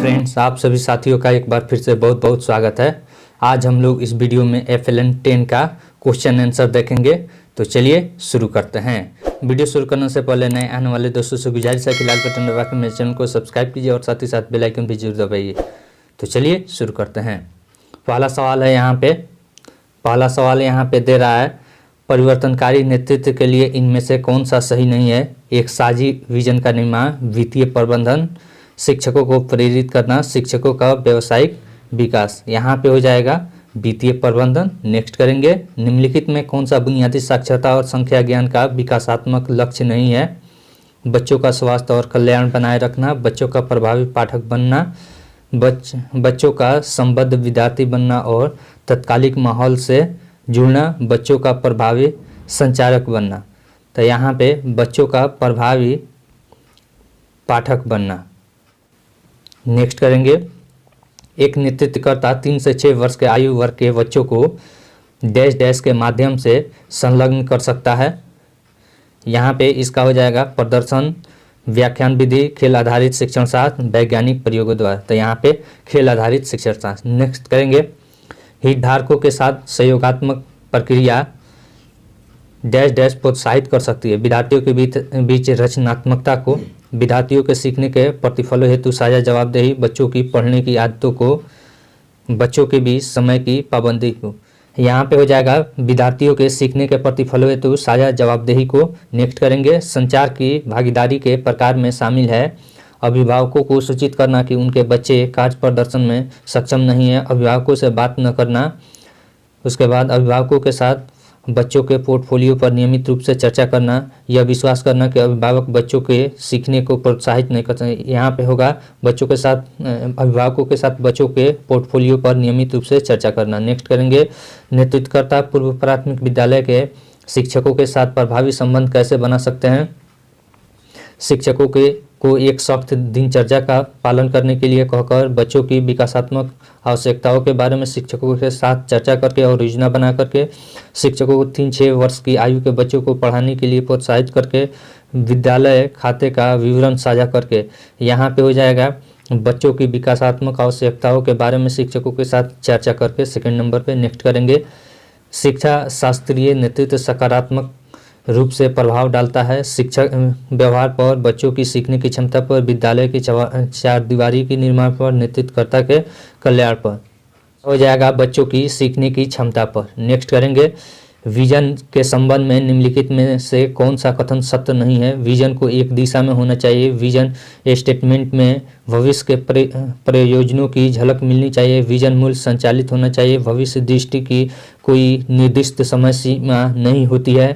Friends, आप सभी साथियों का एक बार फिर से बहुत बहुत स्वागत है। आज हम लोग इस वीडियो में FLN 10 का क्वेश्चन आंसर देखेंगे। तो चलिए शुरू करते हैं। वीडियो शुरू करने से पहले नए आने वाले दोस्तों से गुजारिश है कि लाल बटन दबाकर मेरे चैनल को सब्सक्राइब कीजिए और साथ ही साथ बेल आइकन भी जरूर दबाइए। तो चलिए शुरू करते हैं। पहला सवाल यहाँ पे दे रहा है, परिवर्तनकारी नेतृत्व के लिए इनमें से कौन सा सही नहीं है। एक साझी विजन का निर्माण, वित्तीय प्रबंधन, शिक्षकों को प्रेरित करना, शिक्षकों का व्यावसायिक विकास। यहाँ पे हो जाएगा वित्तीय प्रबंधन। नेक्स्ट करेंगे, निम्नलिखित में कौन सा बुनियादी साक्षरता और संख्या ज्ञान का विकासात्मक लक्ष्य नहीं है। बच्चों का स्वास्थ्य और कल्याण बनाए रखना, बच्चों का प्रभावी पाठक बनना, बच्चों का संबद्ध विद्यार्थी बनना और तत्कालिक माहौल से जुड़ना, बच्चों का प्रभावी संचारक बनना। तो यहाँ पे बच्चों का प्रभावी पाठक बनना। नेक्स्ट करेंगे, एक नेतृत्वकर्ता 3 से 6 वर्ष के आयु वर्ग के बच्चों को डैश डैश के माध्यम से संलग्न कर सकता है। यहाँ पे इसका हो जाएगा प्रदर्शन, व्याख्यान विधि, खेल आधारित शिक्षण शास्त्र, वैज्ञानिक प्रयोगों द्वारा। तो यहाँ पे खेल आधारित शिक्षण शास्त्र। नेक्स्ट करेंगे, हितधारकों के साथ सहयोगात्मक प्रक्रिया डैश डैश प्रोत्साहित कर सकती है। विद्यार्थियों के बीच रचनात्मकता को, विद्यार्थियों के सीखने के प्रतिफलों हेतु साझा जवाबदेही, बच्चों की पढ़ने की आदतों को, बच्चों के बीच समय की पाबंदी को। यहाँ पे हो जाएगा विद्यार्थियों के सीखने के प्रतिफलों हेतु साझा जवाबदेही को। नेक्स्ट करेंगे, संचार की भागीदारी के प्रकार में शामिल है अभिभावकों को सूचित करना कि उनके बच्चे कार्य प्रदर्शन में सक्षम नहीं है, अभिभावकों से बात न करना। उसके बाद अभिभावकों के साथ बच्चों के पोर्टफोलियो पर नियमित रूप से चर्चा करना, यह विश्वास करना कि अभिभावक बच्चों के सीखने को प्रोत्साहित नहीं कर सकते। यहाँ पे होगा अभिभावकों के साथ बच्चों के पोर्टफोलियो पर नियमित रूप से चर्चा करना। नेक्स्ट करेंगे, नेतृत्वकर्ता पूर्व प्राथमिक विद्यालय के शिक्षकों के साथ प्रभावी संबंध कैसे बना सकते हैं। शिक्षकों को एक सख्त दिनचर्या का पालन करने के लिए कहकर बच्चों की विकासात्मक आवश्यकताओं के बारे में शिक्षकों के साथ चर्चा करके और योजना बना करके, शिक्षकों को 3-6 वर्ष की आयु के बच्चों को पढ़ाने के लिए प्रोत्साहित करके, विद्यालय खाते का विवरण साझा करके। यहाँ पे हो जाएगा बच्चों की विकासात्मक आवश्यकताओं के बारे में शिक्षकों के साथ चर्चा करके, सेकंड नंबर पे। नेक्स्ट करेंगे, शिक्षा शास्त्रीय नेतृत्व सकारात्मक रूप से प्रभाव डालता है शिक्षक व्यवहार पर, बच्चों की सीखने की क्षमता पर, विद्यालय की चारदीवारी के निर्माण पर, नेतृत्वकर्ता के कल्याण पर। हो जाएगा बच्चों की सीखने की क्षमता पर। नेक्स्ट करेंगे, विजन के संबंध में निम्नलिखित में से कौन सा कथन सत्य नहीं है। विजन को एक दिशा में होना चाहिए। विजन स्टेटमेंट में भविष्य के प्रयोजनों की झलक मिलनी चाहिए। विजन मूल्य संचालित होना चाहिए। भविष्य दृष्टि की कोई निर्दिष्ट समय सीमा नहीं होती है।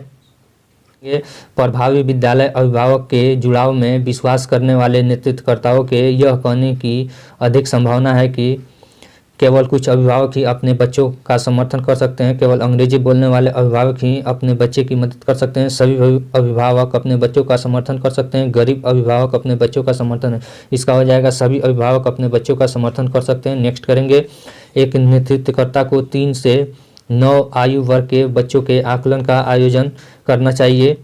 प्रभावी विद्यालय अभिभावक के जुड़ाव में विश्वास करने वाले नेतृत्वकर्ताओं के यह कहने की अधिक संभावना है कि केवल कुछ अभिभावक ही अपने बच्चों का समर्थन कर सकते हैं। केवल अंग्रेजी बोलने वाले अभिभावक ही अपने बच्चे की मदद कर सकते हैं। सभी अभिभावक अपने बच्चों का समर्थन कर सकते हैं। गरीब अभिभावक अपने बच्चों का समर्थन है। इसका हो जाएगा सभी अभिभावक अपने बच्चों का समर्थन कर सकते हैं। नेक्स्ट करेंगे, एक नेतृत्वकर्ता को 3 से 9 आयु वर्ग के बच्चों के आकलन का आयोजन करना चाहिए।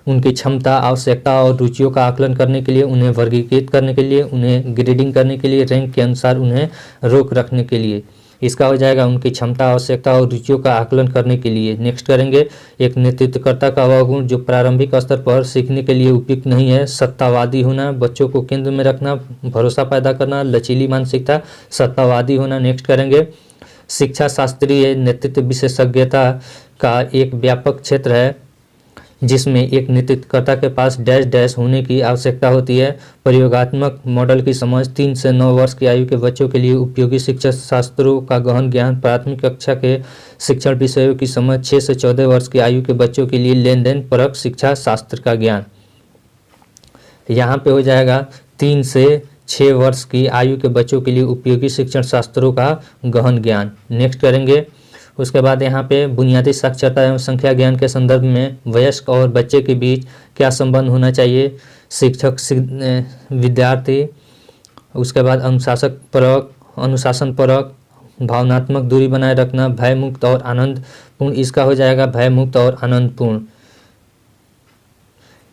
उनकी क्षमता, आवश्यकता और रुचियों का आकलन करने के लिए, उन्हें वर्गीकृत करने के लिए, उन्हें ग्रेडिंग करने के लिए, रैंक के अनुसार उन्हें रोक रखने के लिए। इसका हो जाएगा उनकी क्षमता, आवश्यकता और रुचियों का आकलन करने के लिए। नेक्स्ट करेंगे, एक नेतृत्वकर्ता का वह गुण जो प्रारंभिक स्तर पर सीखने के लिए उपयुक्त नहीं है। सत्तावादी होना, बच्चों को केंद्र में रखना, भरोसा पैदा करना, लचीली मानसिकता, सत्तावादी होना। नेक्स्ट करेंगे, शिक्षा शास्त्रीय नेतृत्व विशेषज्ञता का एक व्यापक क्षेत्र है जिसमें एक नेतृत्वकर्ता के पास डैश डैश होने की आवश्यकता होती है। प्रयोगात्मक मॉडल की समझ, 3 से 9 वर्ष की आयु के बच्चों के लिए उपयोगी शिक्षा शास्त्रों का गहन ज्ञान, प्राथमिक कक्षा के शिक्षण विषयों की समझ, 6 से 14 वर्ष की आयु के बच्चों के लिए लेन देन परक शिक्षा शास्त्र का ज्ञान। यहाँ पे हो जाएगा 3 से 6 वर्ष की आयु के बच्चों के लिए उपयोगी शिक्षण शास्त्रों का गहन ज्ञान। नेक्स्ट करेंगे, उसके बाद यहाँ पे बुनियादी साक्षरता एवं संख्या ज्ञान के संदर्भ में वयस्क और बच्चे के बीच क्या संबंध होना चाहिए। शिक्षक विद्यार्थी, उसके बाद अनुशासन परक, भावनात्मक दूरी बनाए रखना, भय मुक्त और आनंदपूर्ण। इसका हो जाएगा भय मुक्त और आनंदपूर्ण।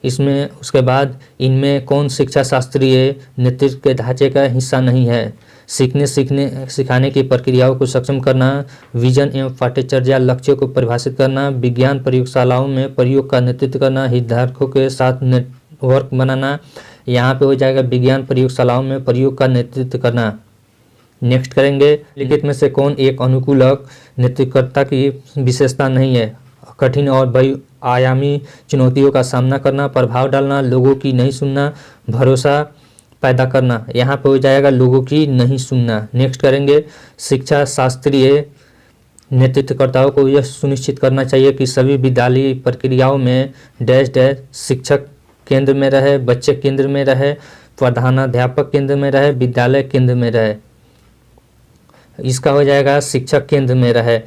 इसमें उसके बाद इनमें कौन शिक्षा शास्त्रीय नेतृत्व के ढांचे का हिस्सा नहीं है। सिखाने की प्रक्रियाओं को सक्षम करना, विजन एवं पाठ्यचर्या लक्ष्यों को परिभाषित करना, विज्ञान प्रयोगशालाओं में प्रयोग का नेतृत्व करना, हितधारकों के साथ नेटवर्क बनाना। यहाँ पे हो जाएगा विज्ञान प्रयोगशालाओं में प्रयोग का नेतृत्व करना। नेक्स्ट करेंगे, लिखित में से कौन एक अनुकूलक नेतृत्वकर्ता की विशेषता नहीं है। कठिन और बहुआयामी चुनौतियों का सामना करना, प्रभाव डालना, लोगों की नहीं सुनना, भरोसा पैदा करना। यहाँ पे हो जाएगा लोगों की नहीं सुनना। नेक्स्ट करेंगे, शिक्षा शास्त्रीय नेतृत्वकर्ताओं को यह सुनिश्चित करना चाहिए कि सभी विद्यालयी प्रक्रियाओं में डैश डैश शिक्षक केंद्र में रहे, बच्चे केंद्र में रहे, प्रधानाध्यापक केंद्र में रहे, विद्यालय केंद्र में रहे। इसका हो जाएगा शिक्षक केंद्र में रहे।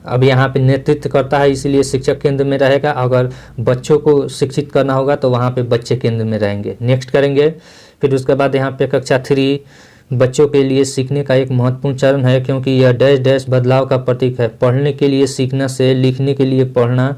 अब यहाँ पे नेतृत्व करता है इसलिए शिक्षक केंद्र में रहेगा। अगर बच्चों को शिक्षित करना होगा तो वहाँ पे बच्चे केंद्र में रहेंगे। नेक्स्ट करेंगे, फिर उसके बाद यहाँ पे कक्षा 3 बच्चों के लिए सीखने का एक महत्वपूर्ण चरण है क्योंकि यह डैश डैश बदलाव का प्रतीक है। पढ़ने के लिए सीखना से लिखने के लिए पढ़ना,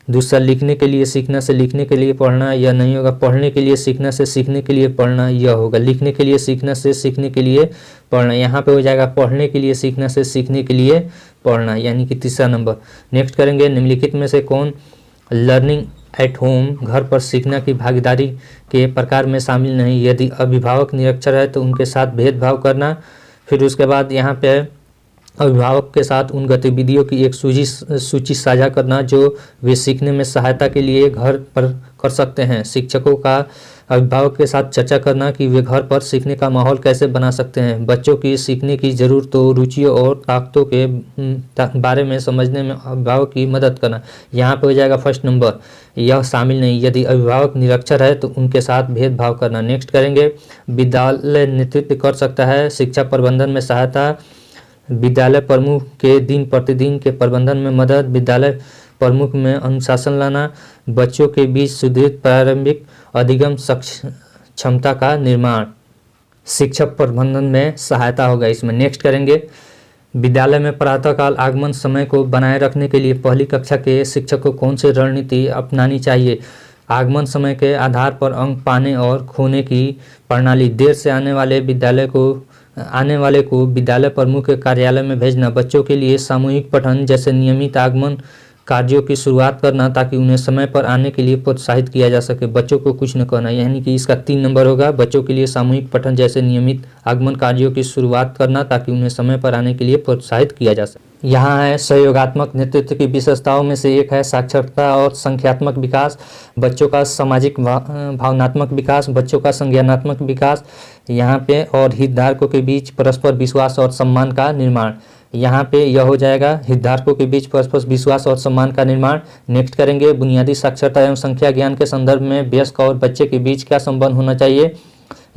दूसरा लिखने के लिए सीखना से लिखने के लिए पढ़ना, यह नहीं होगा। पढ़ने के लिए सीखना से सीखने के लिए पढ़ना, यह होगा। लिखने के लिए सीखना से सीखने के लिए पढ़ना, यहाँ पे हो जाएगा पढ़ने के लिए सीखना से सीखने के लिए पढ़ना, यानी कि तीसरा नंबर। नेक्स्ट करेंगे, निम्नलिखित में से कौन लर्निंग एट होम घर पर सीखना की भागीदारी के प्रकार में शामिल नहीं। यदि अभिभावक निरक्षर है तो उनके साथ भेदभाव करना। फिर उसके बाद यहाँ पे अभिभावक के साथ उन गतिविधियों की एक सूची साझा करना जो वे सीखने में सहायता के लिए घर पर कर सकते हैं। शिक्षकों का अभिभावक के साथ चर्चा करना कि वे घर पर सीखने का माहौल कैसे बना सकते हैं। बच्चों की सीखने की ज़रूरतों, रुचियों और ताकतों के बारे में समझने में अभिभावक की मदद करना। यहाँ पे हो जाएगा फर्स्ट नंबर, यह शामिल नहीं। यदि अभिभावक निरक्षर है तो उनके साथ भेदभाव करना। नेक्स्ट करेंगे, विद्यालय नेतृत्व कर सकता है शिक्षा प्रबंधन में सहायता, विद्यालय प्रमुख के दिन प्रतिदिन के प्रबंधन में मदद, विद्यालय प्रमुख में अनुशासन लाना, बच्चों के बीच सुदृढ़ प्रारंभिक अधिगम क्षमता का निर्माण, शिक्षा प्रबंधन में सहायता होगा इसमें। नेक्स्ट करेंगे, विद्यालय में प्रातःकाल आगमन समय को बनाए रखने के लिए पहली कक्षा के शिक्षक को कौन सी रणनीति अपनानी चाहिए। आगमन समय के आधार पर अंक पाने और खोने की प्रणाली, देर से आने वाले को विद्यालय प्रमुख के कार्यालय में भेजना, बच्चों के लिए सामूहिक पठन जैसे नियमित आगमन कार्यों की शुरुआत करना ताकि उन्हें समय पर आने के लिए प्रोत्साहित किया जा सके, बच्चों को कुछ न कहना, यानी कि इसका 3 नंबर होगा। बच्चों के लिए सामूहिक पठन जैसे नियमित आगमन कार्यों की शुरुआत करना ताकि उन्हें समय पर आने के लिए प्रोत्साहित किया जा सके। यहाँ है सहयोगात्मक नेतृत्व की विशेषताओं में से एक है साक्षरता और संख्यात्मक विकास, बच्चों का सामाजिक भावनात्मक विकास, बच्चों का संज्ञानात्मक विकास यहाँ पे, और हितधारकों के बीच परस्पर विश्वास और सम्मान का निर्माण। यहाँ पे यह हो जाएगा हितधारकों के बीच परस्पर विश्वास और सम्मान का निर्माण। नेक्स्ट करेंगे, बुनियादी साक्षरता एवं संख्या ज्ञान के संदर्भ में वयस्क और बच्चे के बीच क्या संबंध होना चाहिए।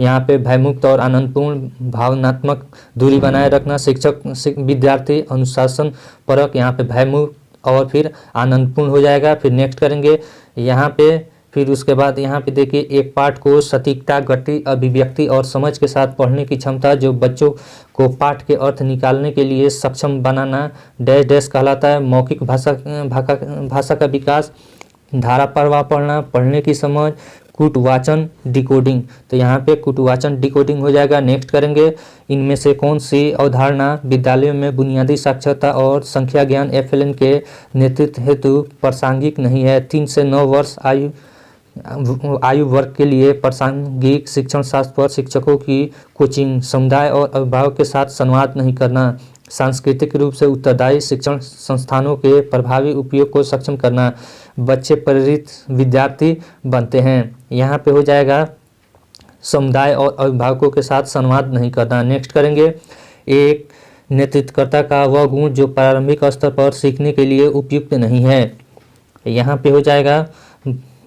यहाँ पे भयमुक्त और आनंदपूर्ण भावनात्मक दूरी बनाए रखना, शिक्षक विद्यार्थी अनुशासन परक, यहाँ पे भयमुक्त और फिर आनंदपूर्ण हो जाएगा। फिर नेक्स्ट करेंगे यहाँ पे, फिर उसके बाद यहाँ पे देखिए एक पाठ को सटीकता, गति, अभिव्यक्ति और समझ के साथ पढ़ने की क्षमता जो बच्चों को पाठ के अर्थ निकालने के लिए सक्षम बनाना डैश डैश कहलाता है। मौखिक भाषा का विकास, धारा प्रवाह पढ़ना, पढ़ने की समझ, कूटवाचन डिकोडिंग, तो यहाँ पे कूटवाचन डिकोडिंग हो जाएगा। नेक्स्ट करेंगे, इनमें से कौन सी अवधारणा विद्यालयों में बुनियादी साक्षरता और संख्या ज्ञान FLN के नेतृत्व हेतु प्रासंगिक नहीं है। 3 से 9 वर्ष आयु वर्ग के लिए प्रासंगिक शिक्षण शास्त्र पर शिक्षकों की कोचिंग, समुदाय और अभिभावक के साथ संवाद नहीं करना, सांस्कृतिक रूप से उत्तरदायी शिक्षण संस्थानों के प्रभावी उपयोग को सक्षम करना, बच्चे प्रेरित विद्यार्थी बनते हैं। यहाँ पे हो जाएगा समुदाय और अभिभावकों के साथ संवाद नहीं करना। नेक्स्ट करेंगे, एक नेतृत्वकर्ता का वह गुण जो प्रारंभिक स्तर पर सीखने के लिए उपयुक्त नहीं है। यहाँ पे हो जाएगा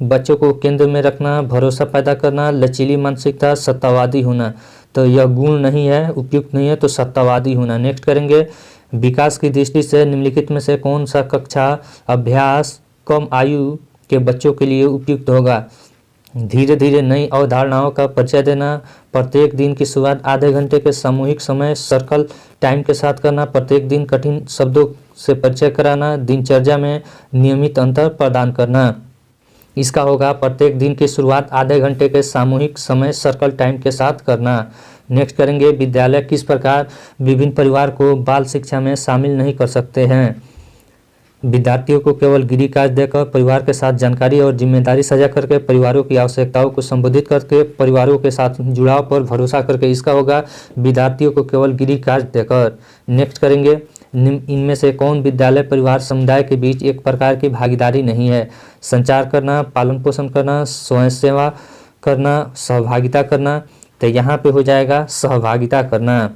बच्चों को केंद्र में रखना, भरोसा पैदा करना, लचीली मानसिकता, सत्तावादी होना, तो यह गुण नहीं है, उपयुक्त नहीं है, तो सत्तावादी होना। नेक्स्ट करेंगे, विकास की दृष्टि से निम्नलिखित में से कौन सा कक्षा अभ्यास कम आयु के बच्चों के लिए उपयुक्त होगा। धीरे धीरे नई अवधारणाओं का परिचय देना, प्रत्येक दिन की शुरुआत आधे घंटे के सामूहिक समय सर्कल टाइम के साथ करना, प्रत्येक दिन कठिन शब्दों से परिचय कराना, दिनचर्या में नियमित अंतर प्रदान करना। इसका होगा प्रत्येक दिन की शुरुआत आधे घंटे के सामूहिक समय सर्कल टाइम के साथ करना। नेक्स्ट करेंगे विद्यालय किस प्रकार विभिन्न परिवार को बाल शिक्षा में शामिल नहीं कर सकते हैं। विद्यार्थियों को केवल गृह कार्य देकर परिवार के साथ जानकारी और जिम्मेदारी साझा करके परिवारों की आवश्यकताओं को संबोधित करके परिवारों के साथ जुड़ाव पर भरोसा करके, इसका होगा विद्यार्थियों को केवल गृह कार्य देकर। नेक्स्ट करेंगे इनमें से कौन विद्यालय परिवार समुदाय के बीच एक प्रकार की भागीदारी नहीं है। संचार करना, पालन पोषण करना, स्वयं सेवा करना, सहभागिता करना। तो यहाँ पे हो जाएगा सहभागिता करना।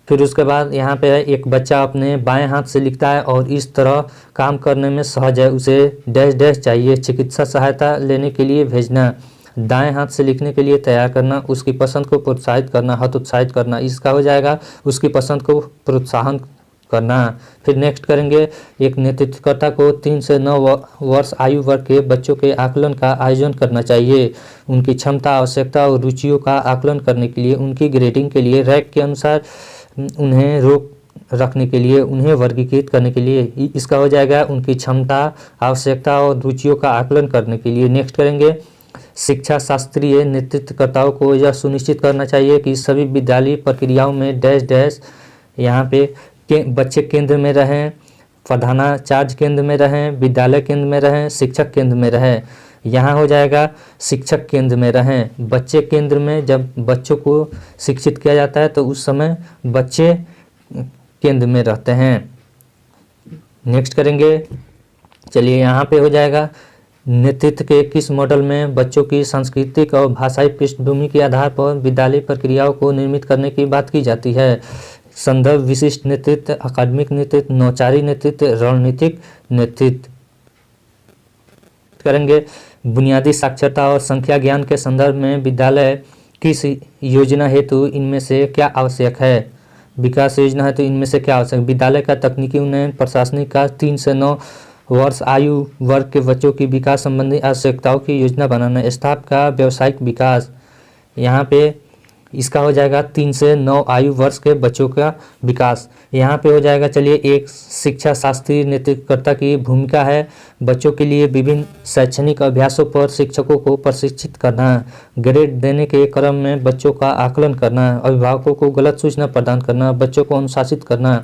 फिर उसके बाद यहाँ पे एक बच्चा अपने बाएं हाथ से लिखता है और इस तरह काम करने में सहज है, उसे डैश डैश चाहिए। चिकित्सा सहायता लेने के लिए भेजना, दाएं हाथ से लिखने के लिए तैयार करना, उसकी पसंद को प्रोत्साहित करना, हतोत्साहित करना। इसका हो जाएगा उसकी पसंद को प्रोत्साहन करना। फिर नेक्स्ट करेंगे एक नेतृत्वकर्ता को 3 से 9 वर्ष आयु वर्ग के बच्चों के आकलन का आयोजन करना चाहिए। उनकी क्षमता, आवश्यकता और रुचियों का आकलन करने के लिए, उनकी ग्रेडिंग के लिए, रैंक के अनुसार उन्हें रोक रखने के लिए, उन्हें वर्गीकृत करने के लिए। इसका हो जाएगा उनकी क्षमता, आवश्यकता और रुचियों का आकलन करने के लिए। नेक्स्ट करेंगे शिक्षा शास्त्रीय नेतृत्वकर्ताओं को यह सुनिश्चित करना चाहिए कि सभी विद्यालयी प्रक्रियाओं में डैश डैश यहाँ पे बच्चे केंद्र में रहें, प्रधानाचार्य केंद्र में रहें, विद्यालय केंद्र में रहें, शिक्षक केंद्र में रहें। यहाँ हो जाएगा शिक्षक केंद्र में रहें। बच्चे केंद्र में जब बच्चों को शिक्षित किया जाता है तो उस समय बच्चे केंद्र में रहते हैं। नेक्स्ट करेंगे, चलिए यहाँ पे हो जाएगा नेतृत्व के किस मॉडल में बच्चों की सांस्कृतिक और भाषाई पृष्ठभूमि के आधार पर विद्यालय प्रक्रियाओं को निर्मित करने की बात की जाती है। संदर्भ विशिष्ट नेतृत्व, अकादमिक नेतृत्व, नौचारी नेतृत्व, रणनीतिक नेतृत्व। करेंगे बुनियादी साक्षरता और संख्या ज्ञान के संदर्भ में विद्यालय किस योजना हेतु इनमें से क्या आवश्यक है। विकास योजना हेतु इनमें से क्या आवश्यक। विद्यालय का तकनीकी उन्नयन, प्रशासनिक का 3 से 9 वर्ष आयु वर्ग के बच्चों की विकास संबंधी आवश्यकताओं की योजना बनाना। स्टाफ का व्यावसायिक विकास, यहाँ पे इसका हो जाएगा 3 से 9 आयु वर्ष के बच्चों का विकास। यहाँ पे हो जाएगा, चलिए एक शिक्षा शास्त्रीय नेतृत्वकर्ता की भूमिका है बच्चों के लिए विभिन्न शैक्षणिक अभ्यासों पर शिक्षकों को प्रशिक्षित करना, ग्रेड देने के क्रम में बच्चों का आकलन करना, अभिभावकों को गलत सूचना प्रदान करना, बच्चों को अनुशासित करना।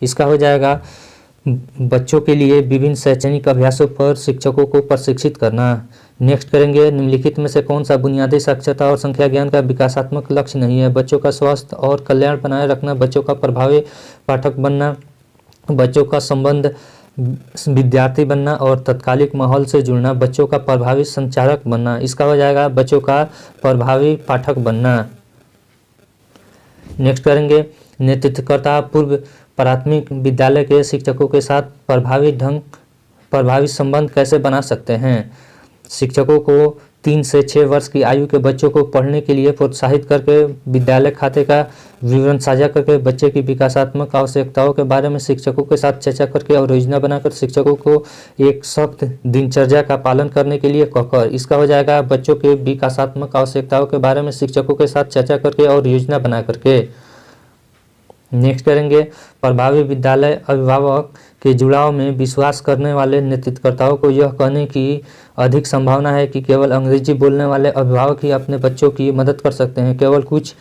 इसका हो जाएगा बच्चों के लिए विभिन्न शैक्षणिक अभ्यासों पर शिक्षकों को प्रशिक्षित करना। नेक्स्ट करेंगे निम्नलिखित में से कौन सा बुनियादी साक्षरता और संख्या ज्ञान का विकासात्मक लक्ष्य नहीं है। बच्चों का स्वास्थ्य और कल्याण बनाए रखना, बच्चों का प्रभावी पाठक बनना, बच्चों का संबंध विद्यार्थी बनना और तत्कालिक माहौल से जुड़ना, बच्चों का प्रभावी संचारक बनना। इसका हो जाएगा बच्चों का प्रभावी पाठक बनना। नेक्स्ट करेंगे नेतृत्वकर्ता पूर्व प्राथमिक विद्यालय के शिक्षकों के साथ प्रभावी संबंध कैसे बना सकते हैं। शिक्षकों को 3 से 6 वर्ष की आयु के बच्चों को पढ़ने के लिए प्रोत्साहित करके, विद्यालय खाते का विवरण साझा करके, बच्चे की विकासात्मक आवश्यकताओं के बारे में शिक्षकों के साथ चर्चा करके और योजना बनाकर शिक्षकों को एक सख्त दिनचर्या का पालन करने के लिए कहकर। इसका हो जाएगा बच्चों के विकासात्मक आवश्यकताओं के बारे में शिक्षकों के साथ चर्चा करके और योजना बना करके। नेक्स्ट करेंगे प्रभावी विद्यालय अभिभावक के जुड़ाव में विश्वास करने वाले नेतृत्वकर्ताओं को यह कहने की अधिक संभावना है कि केवल अंग्रेजी बोलने वाले अभिभावक ही अपने बच्चों की मदद कर सकते हैं। केवल कुछ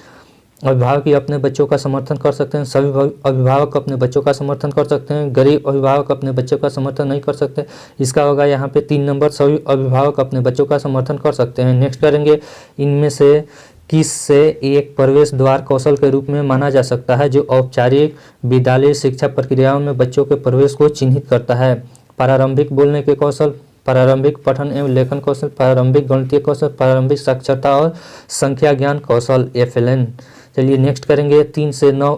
अभिभावक ही अपने बच्चों का समर्थन कर सकते हैं। सभी अभिभावक अपने बच्चों का समर्थन कर सकते हैं। गरीब अभिभावक अपने बच्चों का समर्थन नहीं कर सकते। इसका होगा यहाँ पे 3 नंबर, सभी अभिभावक अपने बच्चों का समर्थन कर सकते हैं। नेक्स्ट करेंगे इनमें से किस से एक प्रवेश द्वार कौशल के रूप में माना जा सकता है जो औपचारिक विद्यालय शिक्षा प्रक्रियाओं में बच्चों के प्रवेश को चिन्हित करता है। प्रारंभिक बोलने के कौशल, प्रारंभिक पठन एवं लेखन कौशल, प्रारंभिक गणितीय कौशल, प्रारंभिक साक्षरता और संख्या ज्ञान कौशल FLN। चलिए नेक्स्ट करेंगे 3 से 9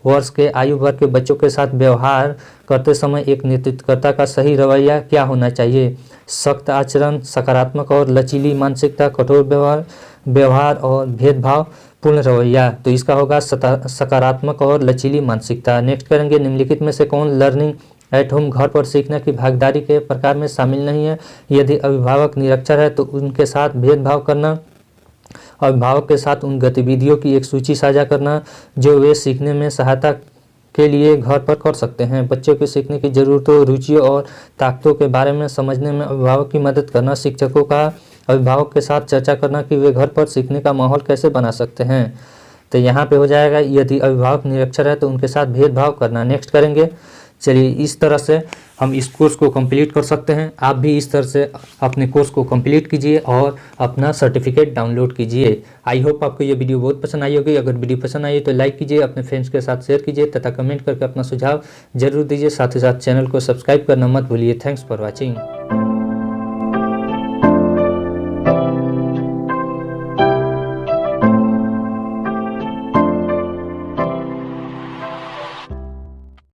वर्ष के आयु वर्ग के बच्चों के साथ व्यवहार करते समय एक नेतृत्वकर्ता का सही रवैया क्या होना चाहिए। सख्त आचरण, सकारात्मक और लचीली मानसिकता, कठोर व्यवहार और भेदभाव पूर्ण रवैया। तो इसका होगा सकारात्मक और लचीली मानसिकता। नेक्स्ट करेंगे निम्नलिखित में से कौन लर्निंग एट होम घर पर सीखने की भागीदारी के प्रकार में शामिल नहीं है। यदि अभिभावक निरक्षर है तो उनके साथ भेदभाव करना, अभिभावक के साथ उन गतिविधियों की एक सूची साझा करना जो वे सीखने में सहायता के लिए घर पर कर सकते हैं। बच्चों के सीखने की ज़रूरतों, रुचियों और ताकतों के बारे में समझने में अभिभावक की मदद करना। शिक्षकों का अभिभावक के साथ चर्चा करना कि वे घर पर सीखने का माहौल कैसे बना सकते हैं। तो यहाँ पे हो जाएगा, यदि अभिभावक निरक्षर है तो उनके साथ भेदभाव करना। नेक्स्ट करेंगे। चलिए, इस तरह से हम इस कोर्स को कंप्लीट कर सकते हैं। आप भी इस तरह से अपने कोर्स को कंप्लीट कीजिए और अपना सर्टिफिकेट डाउनलोड कीजिए। आई होप आपको ये वीडियो बहुत पसंद आई होगी। अगर वीडियो पसंद आई तो लाइक कीजिए, अपने फ्रेंड्स के साथ शेयर कीजिए तथा कमेंट करके अपना सुझाव जरूर दीजिए। साथ ही साथ चैनल को सब्सक्राइब करना मत भूलिए। Thanks for watching.